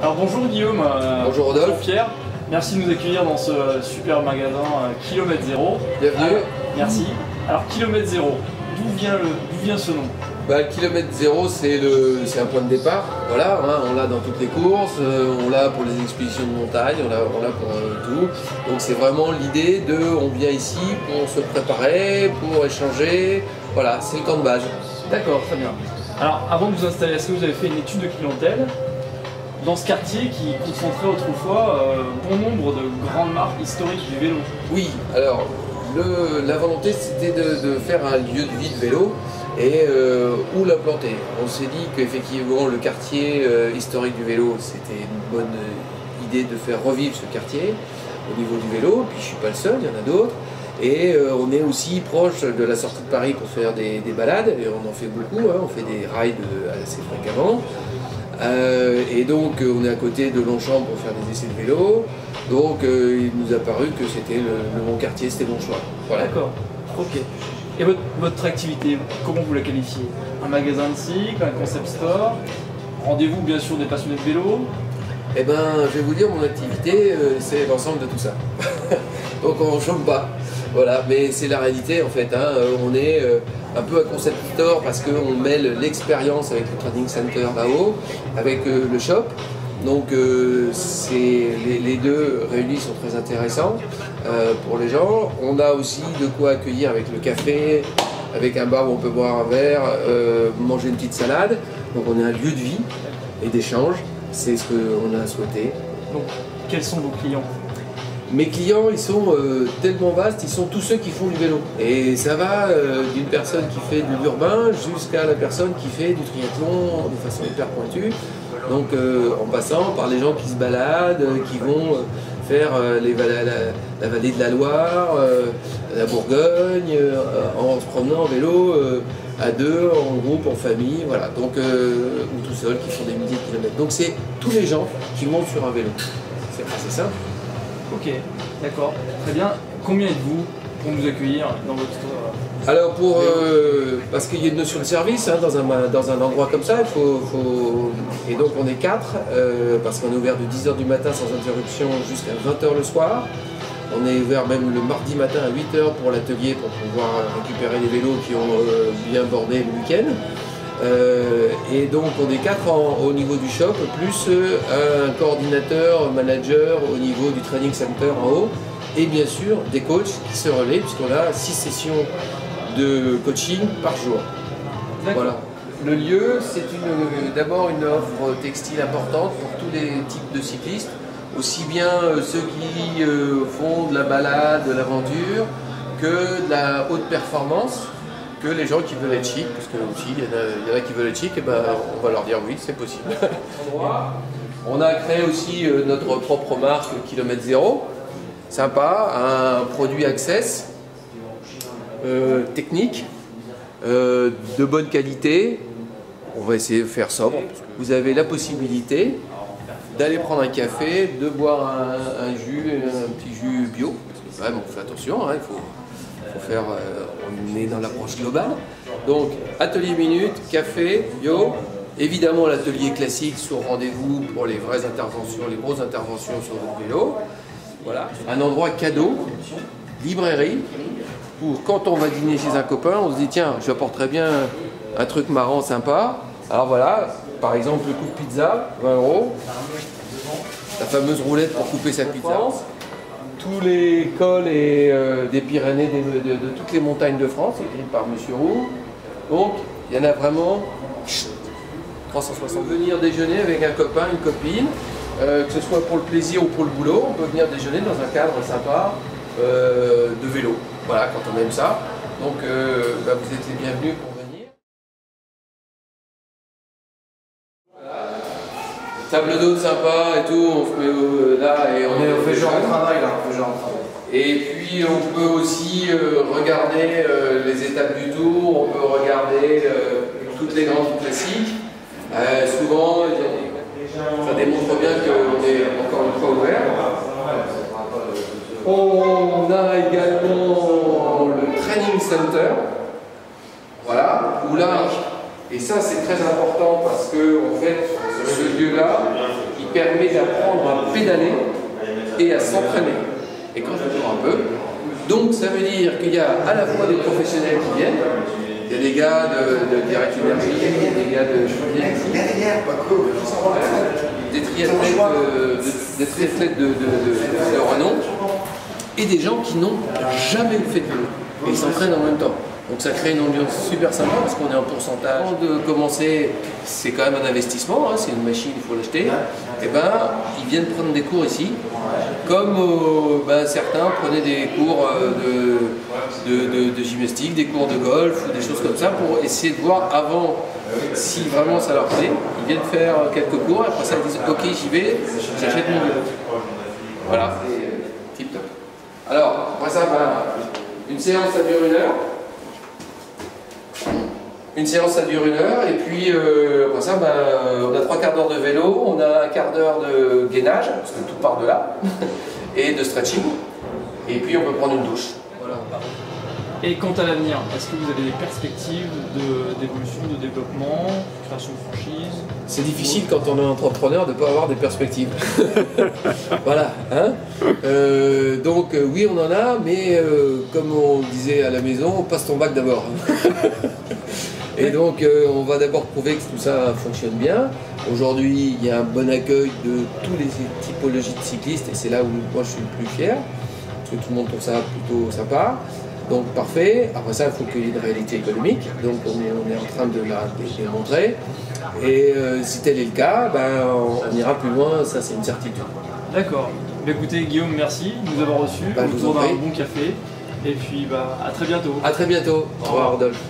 Alors bonjour Guillaume, bonjour Rodolphe. Pierre, merci de nous accueillir dans ce super magasin Kilomètre Zéro. Bienvenue. Merci. Alors Kilomètre Zéro, d'où vient ce nom? Le kilomètre zéro, c'est un point de départ. Voilà, hein, on l'a dans toutes les courses, on l'a pour les expéditions de montagne, on l'a pour tout. Donc c'est vraiment l'idée de, on vient ici pour se préparer, pour échanger. Voilà, c'est le camp de base. D'accord, très bien. Alors avant de vous installer, est-ce que vous avez fait une étude de clientèle dans ce quartier qui concentrait autrefois bon nombre de grandes marques historiques du vélo? Oui, alors la volonté c'était de faire un lieu de vie de vélo et où l'implanter. On s'est dit qu'effectivement le quartier historique du vélo, c'était une bonne idée de faire revivre ce quartier au niveau du vélo, puis je ne suis pas le seul, il y en a d'autres. Et on est aussi proche de la sortie de Paris pour faire des balades, et on en fait beaucoup, hein, on fait des rides assez fréquemment. Et donc on est à côté de Longchamp pour faire des essais de vélo, donc il nous a paru que c'était le bon quartier, c'était le bon choix. Voilà. D'accord, ok. Et votre activité, comment vous la qualifiez? Un magasin de cycle, un concept store, rendez-vous bien sûr des passionnés de vélo? Eh ben, je vais vous dire, mon activité, c'est l'ensemble de tout ça. Donc on ne chôme pas. Voilà, mais c'est la réalité en fait. Hein. On est un peu un concept store parce qu'on mêle l'expérience avec le training center là-haut, avec le shop. Donc les deux réunis sont très intéressants pour les gens. On a aussi de quoi accueillir avec le café, avec un bar où on peut boire un verre, manger une petite salade. Donc on est un lieu de vie et d'échange. C'est ce qu'on a souhaité. Donc quels sont vos clients? Mes clients, ils sont tellement vastes, ils sont tous ceux qui font du vélo. Et ça va d'une personne qui fait de l'urbain jusqu'à la personne qui fait du triathlon de façon hyper pointue. Donc en passant par les gens qui se baladent, qui vont faire la vallée de la Loire, la Bourgogne, en se promenant en vélo à deux, en groupe, en famille, voilà. Donc, ou tout seul, qui font des milliers de kilomètres. Donc c'est tous les gens qui montent sur un vélo. C'est assez simple. Ok, d'accord, très bien. Combien êtes-vous pour nous accueillir dans votre store? Alors parce qu'il y a une notion de service hein, dans un endroit comme ça, et donc on est 4, parce qu'on est ouvert de 10h du matin sans interruption jusqu'à 20h le soir. On est ouvert même le mardi matin à 8h pour l'atelier pour pouvoir récupérer les vélos qui ont bien bordé le week-end. Et donc on est 4 au niveau du shop, plus un coordinateur, manager au niveau du training center en haut, et bien sûr des coachs qui se relaient puisqu'on a 6 sessions de coaching par jour. Voilà. Le lieu, c'est d'abord une offre textile importante pour tous les types de cyclistes, aussi bien ceux qui font de la balade, de l'aventure, que de la haute performance, que les gens qui veulent être chic, parce que aussi il y en a qui veulent être chic, et ben on va leur dire oui, c'est possible. On a créé aussi notre propre marque Kilomètre Zéro, sympa, un produit access, technique, de bonne qualité. On va essayer de faire sobre. Vous avez la possibilité d'aller prendre un café, de boire un petit jus bio. Vraiment, on fait attention, hein, il faut faire, on est dans l'approche globale. Donc, atelier minute, café, bio, évidemment l'atelier classique sur rendez-vous pour les vraies interventions, les grosses interventions sur votre vélo. Voilà, un endroit cadeau, librairie, pour quand on va dîner chez un copain, on se dit tiens, je apporterais bien un truc marrant, sympa. Alors voilà, par exemple le coup de pizza, 20 €, la fameuse roulette pour couper sa pizza. Tous les cols et des Pyrénées, de toutes les montagnes de France, écrit par Monsieur Roux. Donc, il y en a vraiment 360. Venir déjeuner avec un copain, une copine, que ce soit pour le plaisir ou pour le boulot, on peut venir déjeuner dans un cadre sympa de vélo. Voilà, quand on aime ça. Donc, vous êtes les bienvenus pour venir. Table d'eau sympa et tout, on se met là et on fait genre de travail là, Et puis on peut aussi regarder les étapes du tour, on peut regarder toutes les grandes classiques. Souvent, ça démontre bien qu'on est encore une fois ouvert. On a également le training center, voilà, où là, et ça c'est très important parce que en fait, ce lieu-là, il permet d'apprendre à pédaler et à s'entraîner. Et quand je cours un peu, donc ça veut dire qu'il y a à la fois des professionnels qui viennent, il y a des gars de Direct Énergie, il y a des gars de des triathlètes de renom, et des gens qui n'ont jamais fait de vélo. Et ils s'entraînent en même temps. Donc ça crée une ambiance super sympa parce qu'on est en pourcentage. Avant de commencer, c'est quand même un investissement, hein, c'est une machine, il faut l'acheter. Et ben, ils viennent prendre des cours ici, comme certains prenaient des cours de gymnastique, des cours de golf ou des choses comme ça pour essayer de voir avant si vraiment ça leur plaît. Ils viennent faire quelques cours et après ça ils disent ok j'y vais, j'achète mon vélo. Voilà, c'est tip top. Alors, après ça, une séance ça dure 1 heure. Une séance ça dure 1 heure et puis après ça on a 3/4 d'heure de vélo, on a 1/4 d'heure de gainage, parce que tout part de là, et de stretching, et puis on peut prendre une douche. Voilà. Et quant à l'avenir, est-ce que vous avez des perspectives d'évolution, de développement, de création de franchise? C'est difficile quand on est entrepreneur de ne pas avoir des perspectives. Voilà. Hein donc oui on en a, mais comme on disait à la maison, passe ton bac d'abord. Et donc on va d'abord prouver que tout ça fonctionne bien. Aujourd'hui il y a un bon accueil de toutes les typologies de cyclistes et c'est là où moi je suis le plus fier, parce que tout le monde trouve ça plutôt sympa. Donc parfait, après ça il faut qu'il y ait une réalité économique, donc on est en train de la montrer. Et si tel est le cas, on ira plus loin, ça c'est une certitude. D'accord. Écoutez Guillaume, merci de nous avoir reçus autour d'un bon café. Et puis à très bientôt. À très bientôt. Au revoir Rodolphe.